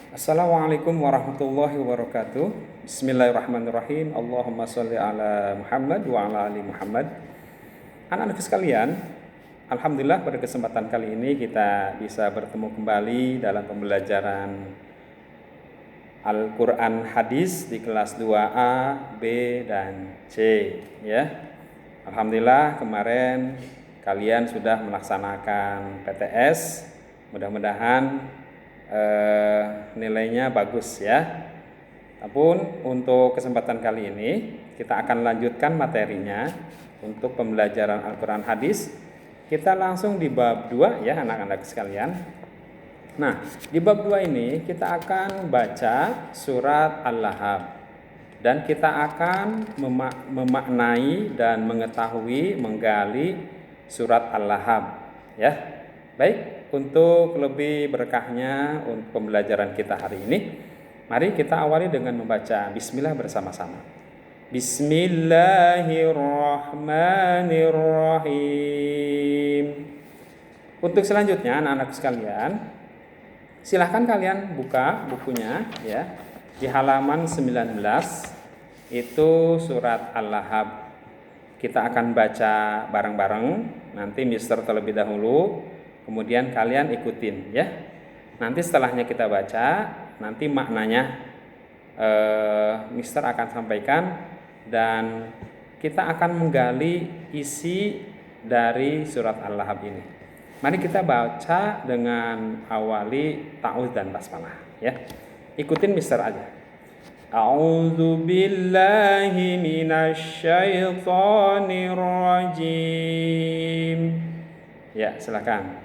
Assalamualaikum warahmatullahi wabarakatuh. Bismillahirrahmanirrahim. Allahumma sholli ala Muhammad wa ala ali Muhammad. Anak-anak sekalian, alhamdulillah pada kesempatan kali ini kita bisa bertemu kembali dalam pembelajaran Al-Qur'an hadis di kelas 2A, B dan C ya. Alhamdulillah kemarin kalian sudah melaksanakan PTS. Mudah-mudahan nilainya bagus ya. Namun untuk kesempatan kali ini kita akan lanjutkan materinya untuk pembelajaran Al-Quran hadis. Kita langsung di bab 2 ya anak-anak sekalian. Nah, di bab 2 ini kita akan baca surat Al-Lahab dan kita akan memaknai dan mengetahui, menggali surat Al-Lahab ya. Baik, untuk lebih berkahnya untuk pembelajaran kita hari ini, mari kita awali dengan membaca Bismillah bersama-sama. Bismillahirrahmanirrahim. Untuk selanjutnya anak-anak sekalian, silahkan kalian buka bukunya ya. Di halaman 19 itu surat Al-Lahab. Kita akan baca bareng-bareng. Nanti Mister terlebih dahulu, kemudian kalian ikutin ya. Nanti setelahnya kita baca, nanti maknanya Mister akan sampaikan dan kita akan menggali isi dari surat Al-Lahab ini. Mari kita baca dengan awali ta'awudz dan basmalah ya. Ikutin Mister aja. A'udzu billahi minasy syaithanir rajim. Ya, silakan.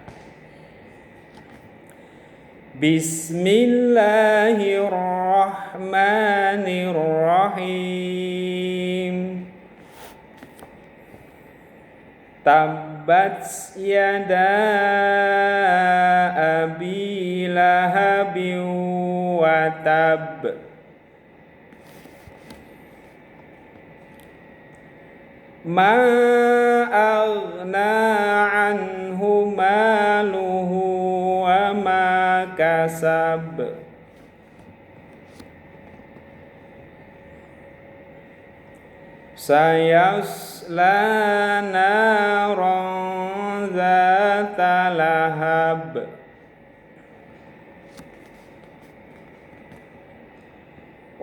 Bismillahirrahmanirrahim. Tabbat yada abi lahabin wa tab. Ma aghna anhu maluhu wa ma kasab. Sayasla naran zata lahab.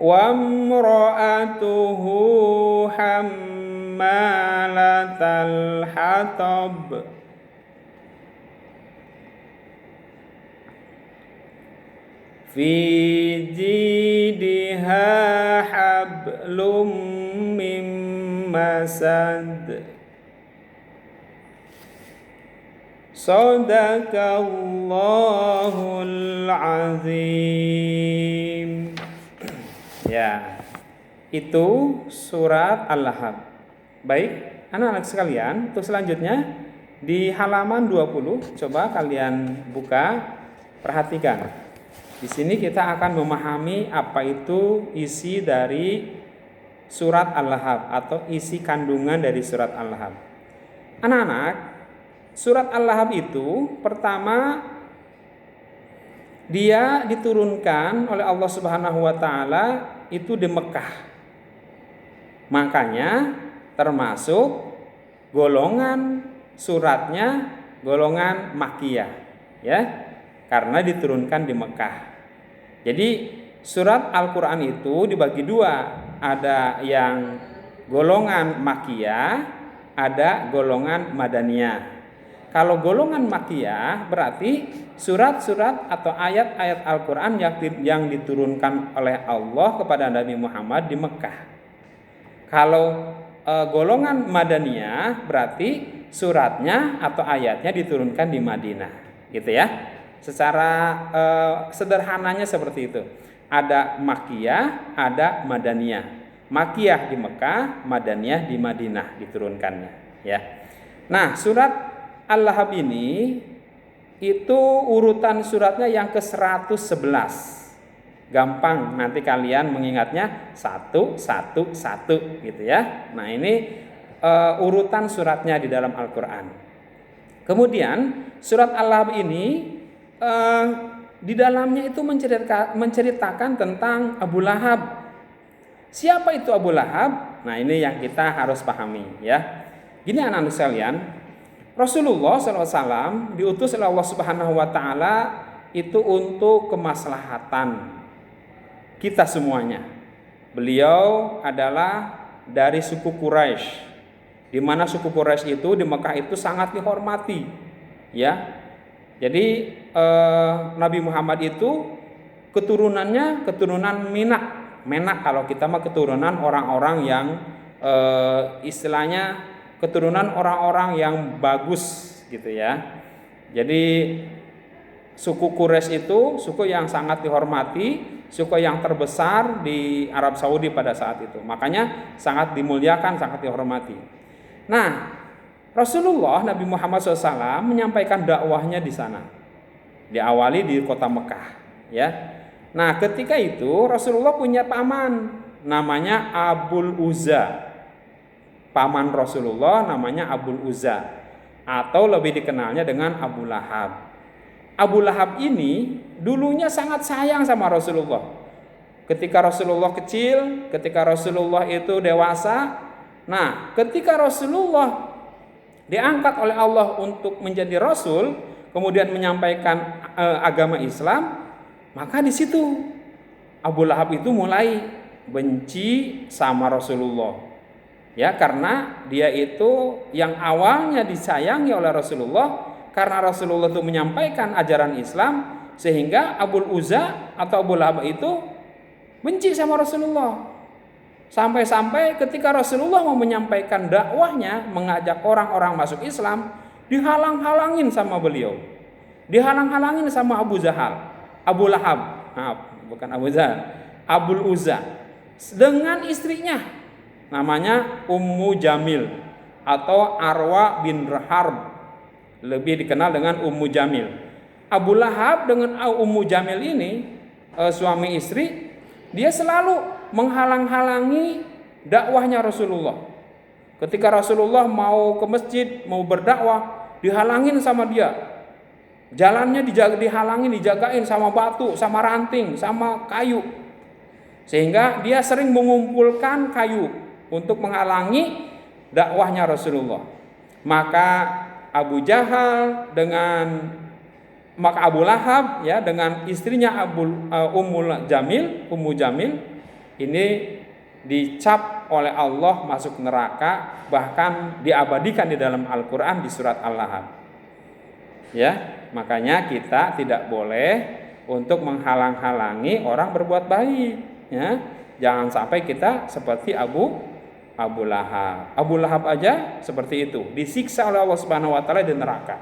Wa imra'atuhu malatal hatab. Fi jidha hablum mim masad. Shadaqallahul azim. Ya, itu surat Al-Lahab. Baik, anak-anak sekalian, untuk selanjutnya di halaman 20, coba kalian buka, perhatikan. Di sini kita akan memahami apa itu isi dari surat Al-Lahab atau isi kandungan dari surat Al-Lahab. Anak-anak, surat Al-Lahab itu pertama dia diturunkan oleh Allah Subhanahu wa taala itu di Mekah. Makanya termasuk golongan suratnya golongan Makkiyah ya, karena diturunkan di Mekah. Jadi surat Al-Qur'an itu dibagi dua, ada yang golongan Makkiyah, ada golongan Madaniyah. Kalau golongan Makkiyah berarti surat-surat atau ayat-ayat Al-Qur'an yang diturunkan oleh Allah kepada Nabi Muhammad di Mekah. Kalau golongan Madaniyah berarti suratnya atau ayatnya diturunkan di Madinah, gitu ya. Secara sederhananya seperti itu. Ada Makkiyah, ada Madaniyah. Makkiyah di Mekah, Madaniyah di Madinah diturunkannya, ya. Nah, surat Al-Lahab ini itu urutan suratnya yang ke-111. Gampang nanti kalian mengingatnya 111 gitu ya. Nah, ini urutan suratnya di dalam Al-Qur'an. Kemudian surat Al-Lahab ini di dalamnya itu menceritakan tentang Abu Lahab. Siapa itu Abu Lahab? Nah, ini yang kita harus pahami ya. Gini anak-anak sekalian, Rasulullah SAW diutus oleh Allah Subhanahu Wa Taala itu untuk kemaslahatan kita semuanya. Beliau adalah dari suku Quraisy, di mana suku Quraisy itu di Mekah itu sangat dihormati, ya. Jadi Nabi Muhammad itu keturunannya keturunan Menak kalau kita mah keturunan orang-orang yang istilahnya keturunan orang-orang yang bagus gitu ya. Jadi suku Quraisy itu suku yang sangat dihormati, suku yang terbesar di Arab Saudi pada saat itu. Makanya sangat dimuliakan, sangat dihormati. Nah, Rasulullah Nabi Muhammad SAW menyampaikan dakwahnya di sana. Diawali di kota Mekah, ya. Nah, ketika itu Rasulullah punya paman namanya Abul Uzza. Paman Rasulullah namanya Abul Uzza atau lebih dikenalnya dengan Abu Lahab. Abu Lahab ini dulunya sangat sayang sama Rasulullah. Ketika Rasulullah kecil, ketika Rasulullah itu dewasa, nah, ketika Rasulullah diangkat oleh Allah untuk menjadi rasul, kemudian menyampaikan agama Islam, maka di situ Abu Lahab itu mulai benci sama Rasulullah. Ya, karena dia itu yang awalnya disayangi oleh Rasulullah, karena Rasulullah itu menyampaikan ajaran Islam, sehingga Abul Uzza atau Abu Lahab itu benci sama Rasulullah. Sampai-sampai ketika Rasulullah mau menyampaikan dakwahnya, mengajak orang-orang masuk Islam, dihalang-halangin sama beliau. Dihalang-halangin sama Abu Lahab. Nah, bukan Abu Zahal, Abul Uzza. Dengan istrinya namanya Ummu Jamil atau Arwa bin Harb, lebih dikenal dengan Ummu Jamil. Abu Lahab dengan Ummu Jamil ini suami istri, dia selalu menghalang-halangi dakwahnya Rasulullah. Ketika Rasulullah mau ke masjid, mau berdakwah, dihalangin sama dia. Jalannya dihalangin, dijagain sama batu, sama ranting, sama kayu. Sehingga dia sering mengumpulkan kayu untuk menghalangi dakwahnya Rasulullah. Maka Abu Lahab ya dengan istrinya Ummu Jamil ini dicap oleh Allah masuk neraka, bahkan diabadikan di dalam Al-Qur'an di surat Al-Lahab. Ya, makanya kita tidak boleh untuk menghalang-halangi orang berbuat baik, ya. Jangan sampai kita seperti Abu Lahab. Abu Lahab aja seperti itu, disiksa oleh Allah Subhanahu wa taala di neraka.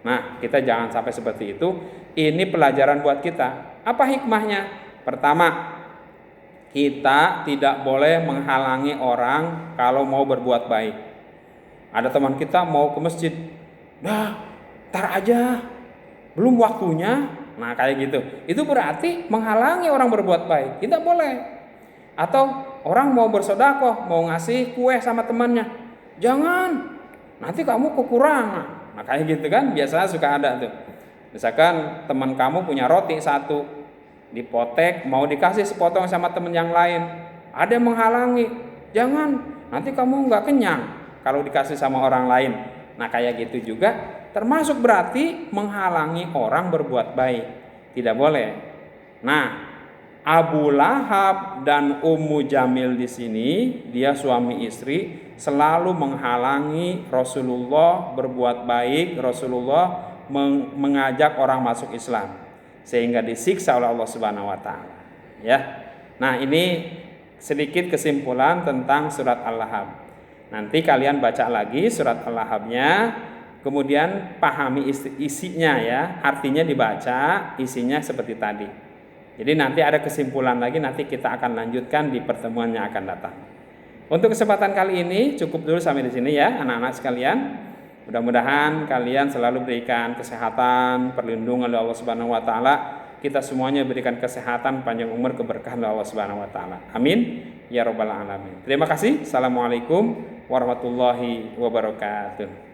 Nah, kita jangan sampai seperti itu. Ini pelajaran buat kita. Apa hikmahnya? Pertama, kita tidak boleh menghalangi orang kalau mau berbuat baik. Ada teman kita mau ke masjid, tar aja, belum waktunya. Nah, kayak gitu. Itu berarti menghalangi orang berbuat baik. Tidak boleh. Atau orang mau bersedekah, mau ngasih kue sama temannya, jangan, nanti kamu kekurangan. Nah, kayak gitu kan, biasanya suka ada tuh. Misalkan teman kamu punya roti satu, dipotek, mau dikasih sepotong sama teman yang lain, ada yang menghalangi, jangan, nanti kamu nggak kenyang kalau dikasih sama orang lain. Nah, kayak gitu juga termasuk berarti menghalangi orang berbuat baik. Tidak boleh. Nah, Abu Lahab dan Ummu Jamil di sini, dia suami istri, selalu menghalangi Rasulullah berbuat baik, Rasulullah mengajak orang masuk Islam, sehingga disiksa oleh Allah Subhanahu wa taala. Ya. Nah, ini sedikit kesimpulan tentang surat Al-Lahab. Nanti kalian baca lagi surat Al-Lahabnya, kemudian pahami isinya ya, artinya dibaca, isinya seperti tadi. Jadi nanti ada kesimpulan lagi, nanti kita akan lanjutkan di pertemuan yang akan datang. Untuk kesempatan kali ini cukup dulu sampai di sini ya, anak-anak sekalian. Mudah-mudahan kalian selalu berikan kesehatan, perlindungan oleh Allah Subhanahu wa taala. Kita semuanya berikan kesehatan, panjang umur, keberkahan oleh Allah Subhanahu wa taala. Amin ya rabbal alamin. Terima kasih. Assalamualaikum warahmatullahi wabarakatuh.